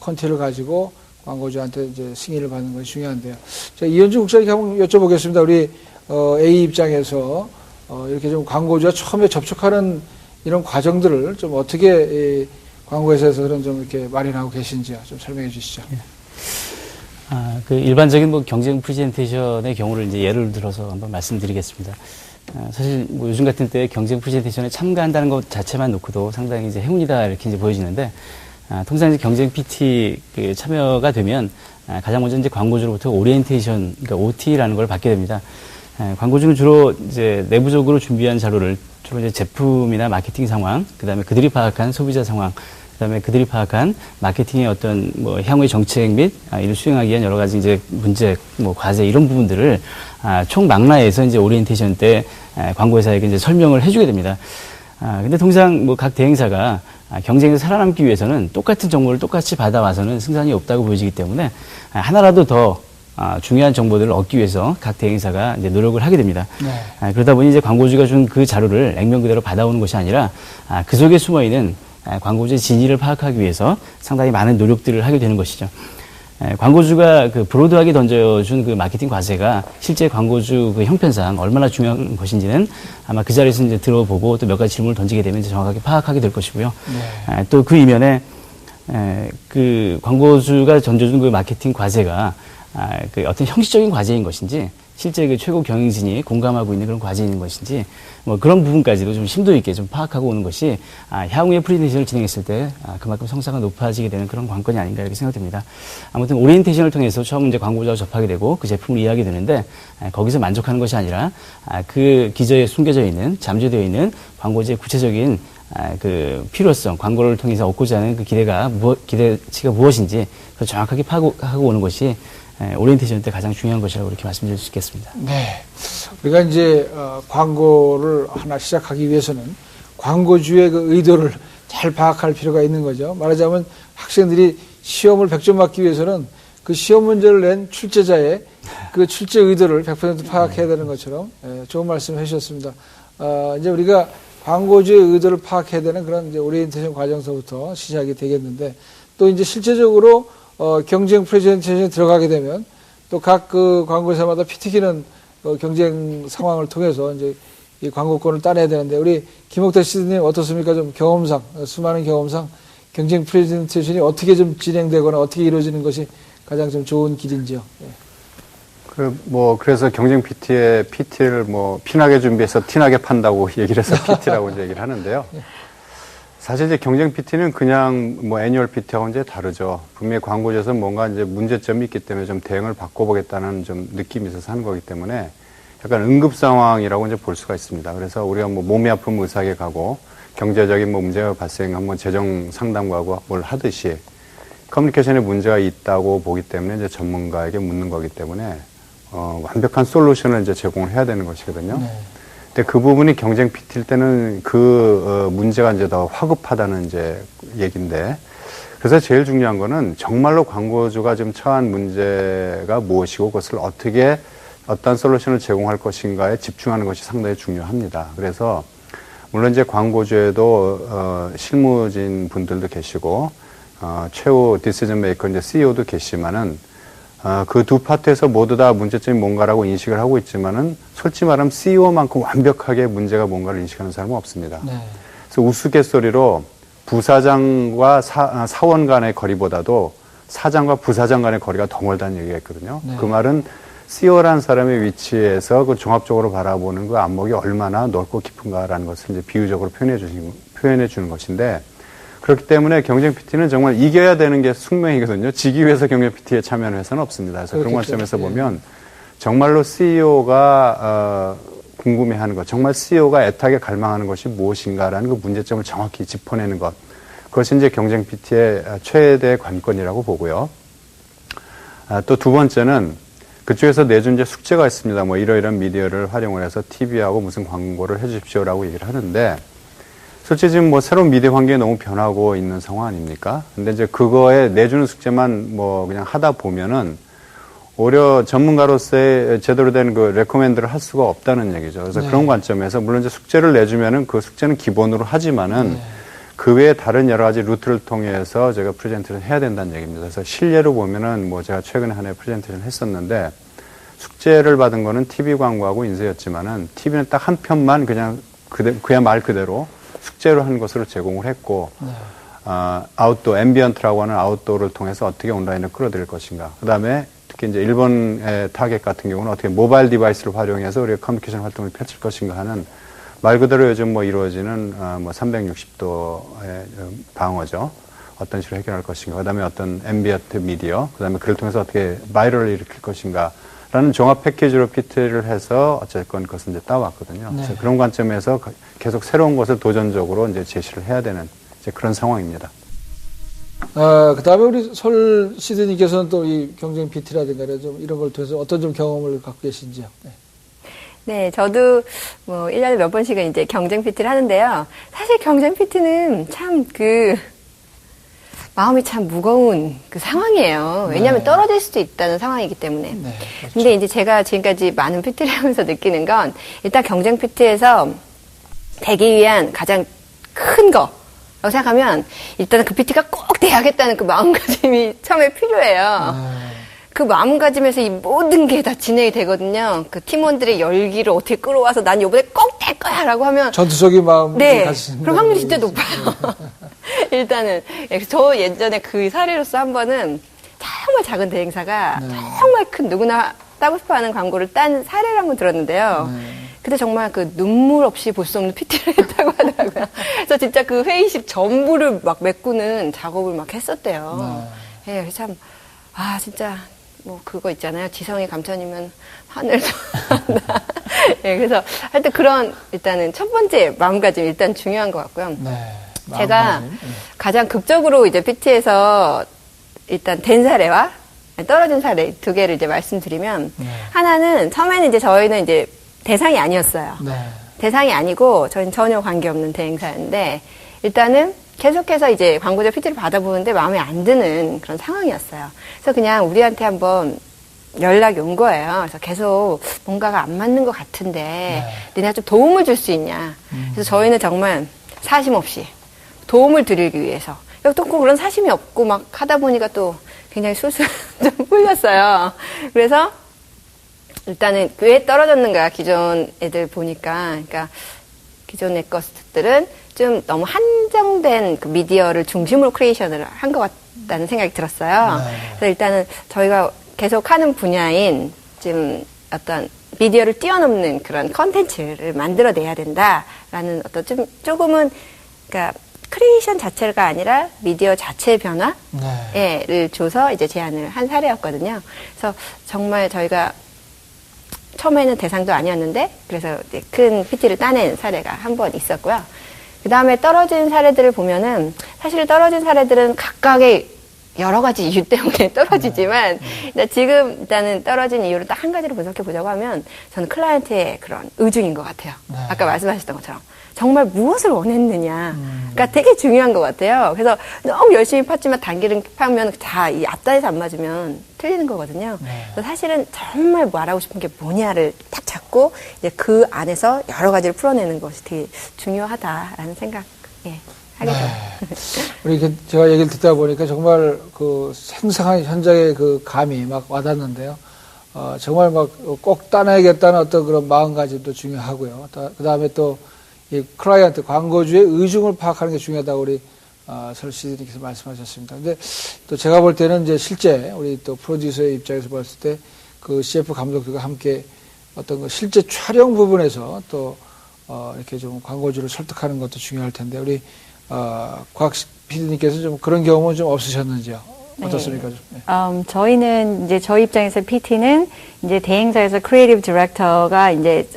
컨텐츠를 가지고 광고주한테 이제 승인을 받는 것이 중요한데요. 자, 이현준 국장님께 한번 여쭤보겠습니다. 우리 A 입장에서 이렇게 좀 광고주와 처음에 접촉하는 이런 과정들을 좀 어떻게 광고회사에서는 좀 이렇게 마련하고 계신지요. 좀 설명해 주시죠. 그 일반적인 뭐 경쟁 프레젠테이션의 경우를 이제 예를 들어서 한번 말씀드리겠습니다. 사실 뭐 요즘 같은 때 경쟁 프레젠테이션에 참가한다는 것 자체만 놓고도 상당히 이제 행운이다 이렇게 이제 보여지는데 통상 이제 경쟁 PT 그 참여가 되면 가장 먼저 이제 광고주로부터 오리엔테이션, 그러니까 OT라는 걸 받게 됩니다. 광고주는 주로 이제 내부적으로 준비한 자료를 주로 이제 제품이나 마케팅 상황, 그다음에 그들이 파악한 소비자 상황, 그다음에 그들이 파악한 마케팅의 어떤 뭐 향후의 정책 및 이를 수행하기 위한 여러 가지 이제 문제, 뭐 과제 이런 부분들을 총망라해서 이제 오리엔테이션 때 광고회사에게 이제 설명을 해주게 됩니다. 근데 통상 뭐 각 대행사가 경쟁에서 살아남기 위해서는 똑같은 정보를 똑같이 받아와서는 승산이 없다고 보여지기 때문에 하나라도 더 중요한 정보들을 얻기 위해서 각 대행사가 이제 노력을 하게 됩니다. 네. 그러다 보니 이제 광고주가 준 그 자료를 액면 그대로 받아오는 것이 아니라 그 속에 숨어 있는 광고주의 진위를 파악하기 위해서 상당히 많은 노력들을 하게 되는 것이죠. 광고주가 그 브로드하게 던져준 그 마케팅 과제가 실제 광고주 그 형편상 얼마나 중요한 것인지는 아마 그 자리에서 이제 들어보고 또 몇 가지 질문을 던지게 되면 이제 정확하게 파악하게 될 것이고요. 네. 또 그 이면에 그 광고주가 던져준 그 마케팅 과제가 그 어떤 형식적인 과제인 것인지 실제 그 최고 경영진이 공감하고 있는 그런 과제인 것인지 뭐 그런 부분까지도 좀 심도 있게 좀 파악하고 오는 것이 향후의 프레젠테이션을 진행했을 때 그만큼 성과가 높아지게 되는 그런 관건이 아닌가 이렇게 생각됩니다. 아무튼 오리엔테이션을 통해서 처음 이제 광고주와 접하게 되고 그 제품을 이해하게 되는데 거기서 만족하는 것이 아니라 그 기저에 숨겨져 있는 잠재되어 있는 광고주의 구체적인 그 필요성, 광고를 통해서 얻고자 하는 그 기대치가 무엇인지 그걸 정확하게 파악하고 오는 것이 오리엔테이션 때 가장 중요한 것이라고 이렇게 말씀드릴 수 있겠습니다. 네. 우리가 이제 광고를 하나 시작하기 위해서는 광고주의 그 의도를 잘 파악할 필요가 있는 거죠. 말하자면 학생들이 시험을 100점 맞기 위해서는 그 시험 문제를 낸 출제자의 그 출제 의도를 100% 파악해야 되는 것처럼 좋은 말씀 해주셨습니다. 이제 우리가 광고주의 의도를 파악해야 되는 그런 이제 오리엔테이션 과정서부터 시작이 되겠는데 또 이제 실제적으로 경쟁 프레젠테이션에 들어가게 되면 또 각 그 광고회사마다 피 튀기는 경쟁 상황을 통해서 이제 이 광고권을 따내야 되는데 우리 김옥태 씨님 어떻습니까? 좀 경험상, 수많은 경험상 경쟁 프레젠테이션이 어떻게 좀 진행되거나 어떻게 이루어지는 것이 가장 좀 좋은 길인지요? 네. 그래서 경쟁 PT의 PT를 피나게 준비해서 티나게 판다고 얘기를 해서 PT라고 이제 얘기를 하는데요. 사실 이제 경쟁 PT는 그냥 애니얼 PT하고 이제 다르죠. 분명히 광고주에서 뭔가 이제 문제점이 있기 때문에 좀 대응을 바꿔보겠다는 좀 느낌이 있어서 하는 거기 때문에 약간 응급 상황이라고 이제 볼 수가 있습니다. 그래서 우리가 몸이 아프면 의사에게 가고 경제적인 문제가 발생하면 재정 상담가고 뭘 하듯이 커뮤니케이션에 문제가 있다고 보기 때문에 이제 전문가에게 묻는 거기 때문에 완벽한 솔루션을 이제 제공을 해야 되는 것이거든요. 네. 근데 그 부분이 경쟁 PT일 때는 문제가 이제 더 화급하다는 이제 얘기인데, 그래서 제일 중요한 거는 정말로 광고주가 지금 처한 문제가 무엇이고 그것을 어떻게 어떤 솔루션을 제공할 것인가에 집중하는 것이 상당히 중요합니다. 그래서 물론 이제 광고주에도 실무진 분들도 계시고 최후 디시전 메이커 이제 CEO도 계시지만은 그 두 파트에서 모두 다 문제점이 뭔가라고 인식을 하고 있지만은 솔직히 말하면 CEO만큼 완벽하게 문제가 뭔가를 인식하는 사람은 없습니다. 네. 그래서 우스갯소리로 부사장과 사원 간의 거리보다도 사장과 부사장 간의 거리가 더 멀다는 얘기가 있거든요. 네. 그 말은 CEO라는 사람의 위치에서 그 종합적으로 바라보는 그 안목이 얼마나 넓고 깊은가라는 것을 이제 비유적으로 표현해 주는 것인데, 그렇기 때문에 경쟁 PT는 정말 이겨야 되는 게 숙명이거든요. 지기 위해서 경쟁 PT에 참여하는 회사는 없습니다. 그래서 그런 관점에서 보면 정말로 CEO가 궁금해하는 것, 정말 CEO가 애타게 갈망하는 것이 무엇인가라는 그 문제점을 정확히 짚어내는 것, 그것이 이제 경쟁 PT의 최대 관건이라고 보고요. 또 두 번째는 그쪽에서 내준 이제 숙제가 있습니다. 이러이러한 미디어를 활용을 해서 TV하고 무슨 광고를 해주십시오라고 얘기를 하는데, 솔직히 지금 새로운 미디어 환경이 너무 변하고 있는 상황 아닙니까? 근데 이제 그거에 내주는 숙제만 그냥 하다 보면은 오히려 전문가로서의 제대로 된 그 레코멘드를 할 수가 없다는 얘기죠. 그래서 네. 그런 관점에서 물론 이제 숙제를 내주면은 그 숙제는 기본으로 하지만은 네. 그 외에 다른 여러 가지 루트를 통해서 제가 프레젠테이션을 해야 된다는 얘기입니다. 그래서 실례로 보면은 제가 최근에 한 해 프레젠테이션을 했었는데, 숙제를 받은 거는 TV 광고하고 인쇄였지만은 TV는 딱 한 편만 그냥 그야 말 그대로 숙제로 한 것으로 제공을 했고, 네. 아웃도어, 앰비언트라고 하는 아웃도어를 통해서 어떻게 온라인을 끌어들일 것인가. 그 다음에 특히 이제 일본의 타겟 같은 경우는 어떻게 모바일 디바이스를 활용해서 우리가 커뮤니케이션 활동을 펼칠 것인가 하는 말 그대로 요즘 이루어지는 360도의 방어죠. 어떤 식으로 해결할 것인가. 그 다음에 어떤 앰비언트 미디어, 그 다음에 그를 통해서 어떻게 바이럴을 일으킬 것인가. 라는 종합 패키지로 PT를 해서 어쨌건 그것을 이제 따왔거든요. 네. 그래서 그런 관점에서 계속 새로운 것을 도전적으로 이제 제시를 해야 되는 이제 그런 상황입니다. 그 다음에 우리 설 시드님께서는 또 이 경쟁 PT라든가 좀 이런 걸 통해서 어떤 좀 경험을 갖고 계신지요? 네. 네, 저도 1년에 몇 번씩은 이제 경쟁 PT를 하는데요. 사실 경쟁 PT는 참 마음이 참 무거운 그 상황이에요. 왜냐하면 떨어질 수도 있다는 상황이기 때문에. 네, 그렇죠. 근데 이제 제가 지금까지 많은 PT를 하면서 느끼는 건 일단 경쟁 PT에서 되기 위한 가장 큰 거라고 생각하면 일단은 그 PT가 꼭 돼야겠다는 그 마음가짐이 처음에 필요해요. 그 마음가짐에서 이 모든 게 다 진행이 되거든요. 그 팀원들의 열기를 어떻게 끌어와서 난 이번에 꼭 될 거야 라고 하면. 전투적인 마음을 네. 가지신 그럼 확률이 진짜 높아요. 일단은. 저 예전에 그 사례로서 한 번은 정말 작은 대행사가 네. 정말 큰 누구나 따고 싶어 하는 광고를 딴 사례를 한번 들었는데요. 네. 그때 정말 그 눈물 없이 볼 수 없는 PT를 했다고 하더라고요. 그래서 진짜 그 회의실 전부를 막 메꾸는 작업을 막 했었대요. 네. 예, 참, 진짜. 그거 있잖아요. 지성이 감천이면 하늘도 한다. 네, 그래서 하여튼 그런 일단은 첫 번째 마음가짐 일단 중요한 것 같고요. 네, 제가 가장 극적으로 이제 PT에서 일단 된 사례와 떨어진 사례 두 개를 이제 말씀드리면 하나는 처음에는 이제 저희는 이제 대상이 아니었어요. 네. 대상이 아니고 저희는 전혀 관계없는 대행사였는데 일단은 계속해서 이제 광고자 PT를 받아보는데 마음에 안 드는 그런 상황이었어요. 그래서 그냥 우리한테 한번 연락이 온 거예요. 그래서 계속 뭔가가 안 맞는 것 같은데 너네가 좀 도움을 줄 수 있냐. 그래서 저희는 정말 사심 없이 도움을 드리기 위해서 또 그런 사심이 없고 막 하다 보니까 또 굉장히 술술 좀 풀렸어요. 그래서 일단은 왜 떨어졌는가 기존 애들 보니까 그러니까 기존 의 것들은 좀 너무 한정된 그 미디어를 중심으로 크리에이션을 한 것 같다는 생각이 들었어요. 그래서 일단은 저희가 계속 하는 분야인 좀 어떤 미디어를 뛰어넘는 그런 컨텐츠를 만들어내야 된다라는 어떤 조금은 그러니까 크리에이션 자체가 아니라 미디어 자체 변화를 줘서 이제 제안을 한 사례였거든요. 그래서 정말 저희가 처음에는 대상도 아니었는데 그래서 이제 큰 PT를 따낸 사례가 한 번 있었고요. 그 다음에 떨어진 사례들을 보면은 사실 떨어진 사례들은 각각의 여러 가지 이유 때문에 떨어지지만 지금 일단은 떨어진 이유를 딱 한 가지로 분석해 보자고 하면 저는 클라이언트의 그런 의중인 것 같아요. 아까 말씀하셨던 것처럼 정말 무엇을 원했느냐가 되게 중요한 것 같아요. 그래서 너무 열심히 팠지만 단기를 파면 다 이 앞단에서 안 맞으면 틀리는 거거든요. 그래서 사실은 정말 말하고 싶은 게 뭐냐를 딱 잡고 이제 그 안에서 여러 가지를 풀어내는 것이 되게 중요하다라는 생각 하게 돼요. 우리 제가 얘기를 듣다 보니까 정말 그 생생한 현장의 그 감이 막 와닿는데요. 정말 막 꼭 따내야겠다는 어떤 그런 마음가짐도 중요하고요. 그 다음에 또 이 클라이언트, 광고주의 의중을 파악하는 게 중요하다고 우리 설씨님께서 말씀하셨습니다. 근데 또 제가 볼 때는 이제 실제 우리 또 프로듀서의 입장에서 봤을 때 그 CF 감독들과 함께 어떤 그 실제 촬영 부분에서 또 이렇게 좀 광고주를 설득하는 것도 중요할 텐데 우리 곽 PD님께서 좀 그런 경험은 좀 없으셨는지요? 어떻습니까? 네. 저희는 이제 저희 입장에서 PT는 이제 대행사에서 크리에이티브 디렉터가 이제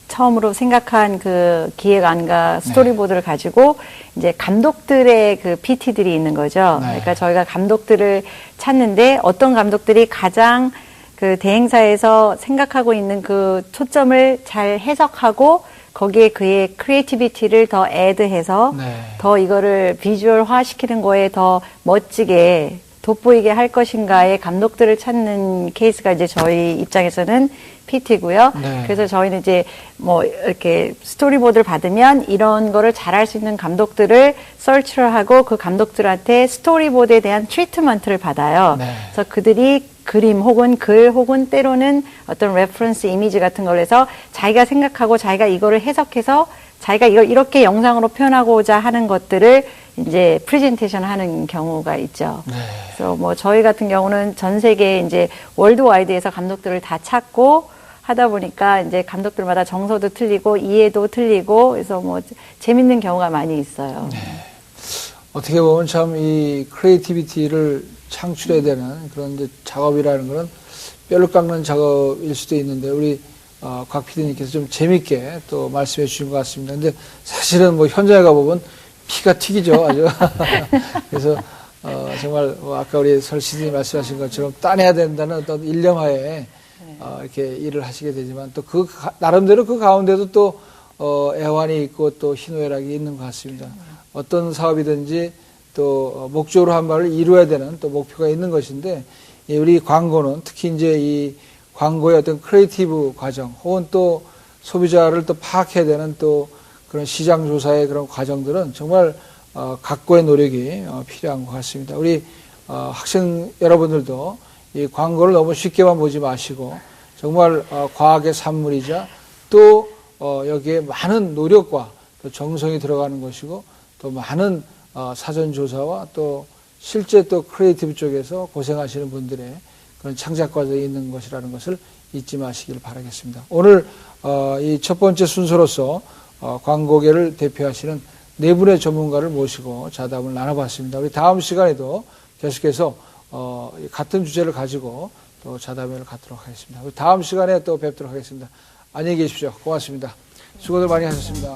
처음으로 생각한 그 기획안과 스토리보드를 가지고 이제 감독들의 그 PT들이 있는 거죠. 그러니까 저희가 감독들을 찾는데 어떤 감독들이 가장 그 대행사에서 생각하고 있는 그 초점을 잘 해석하고 거기에 그의 크리에이티비티를 더 애드해서 더 이거를 비주얼화 시키는 거에 더 멋지게 돋보이게 할 것인가의 감독들을 찾는 케이스가 이제 저희 입장에서는 PT고요. 그래서 저희는 이제 뭐 이렇게 스토리보드를 받으면 이런 거를 잘할 수 있는 감독들을 서치를 하고 그 감독들한테 스토리보드에 대한 트리트먼트를 받아요. 그래서 그들이 그림 혹은 글 혹은 때로는 어떤 레퍼런스 이미지 같은 걸 해서 자기가 생각하고 자기가 이거를 해석해서 자기가 이걸 이렇게 영상으로 표현하고자 하는 것들을 이제 프레젠테이션 하는 경우가 있죠. 그래서 뭐 저희 같은 경우는 전 세계 이제 월드와이드에서 감독들을 다 찾고 하다 보니까 이제 감독들마다 정서도 틀리고 이해도 틀리고 그래서 뭐 재밌는 경우가 많이 있어요. 어떻게 보면 참 이 크리에이티비티를 창출해야 되는 그런 이제 작업이라는 거는 뼈를 깎는 작업일 수도 있는데 우리 곽 PD님께서 좀 재밌게 또 말씀해 주신 것 같습니다. 근데 사실은 뭐 현장에 가보면 피가 튀기죠, 아주. 그래서 정말 아까 우리 설씨님이 말씀하신 것처럼 따내야 된다는 어떤 일념하에 이렇게 일을 하시게 되지만 또 그 나름대로 그 가운데도 또 애환이 있고 또 희노애락이 있는 것 같습니다. 어떤 사업이든지 또 목적으로 한 바를 이루어야 되는 또 목표가 있는 것인데 우리 광고는 특히 이제 이 광고의 어떤 크리에이티브 과정 혹은 또 소비자를 또 파악해야 되는 또 그런 시장 조사의 그런 과정들은 정말 각고의 노력이 필요한 것 같습니다. 우리 학생 여러분들도 이 광고를 너무 쉽게만 보지 마시고 정말 과학의 산물이자 또 여기에 많은 노력과 또 정성이 들어가는 것이고 또 많은 사전 조사와 또 실제 또 크리에이티브 쪽에서 고생하시는 분들의 그런 창작 과정이 있는 것이라는 것을 잊지 마시길 바라겠습니다. 오늘 이 첫 번째 순서로서 광고계를 대표하시는 네 분의 전문가를 모시고 자담을 나눠봤습니다. 우리 다음 시간에도 계속해서 같은 주제를 가지고 또 자담회를 갖도록 하겠습니다. 우리 다음 시간에 또 뵙도록 하겠습니다. 안녕히 계십시오. 고맙습니다. 수고들 많이 하셨습니다.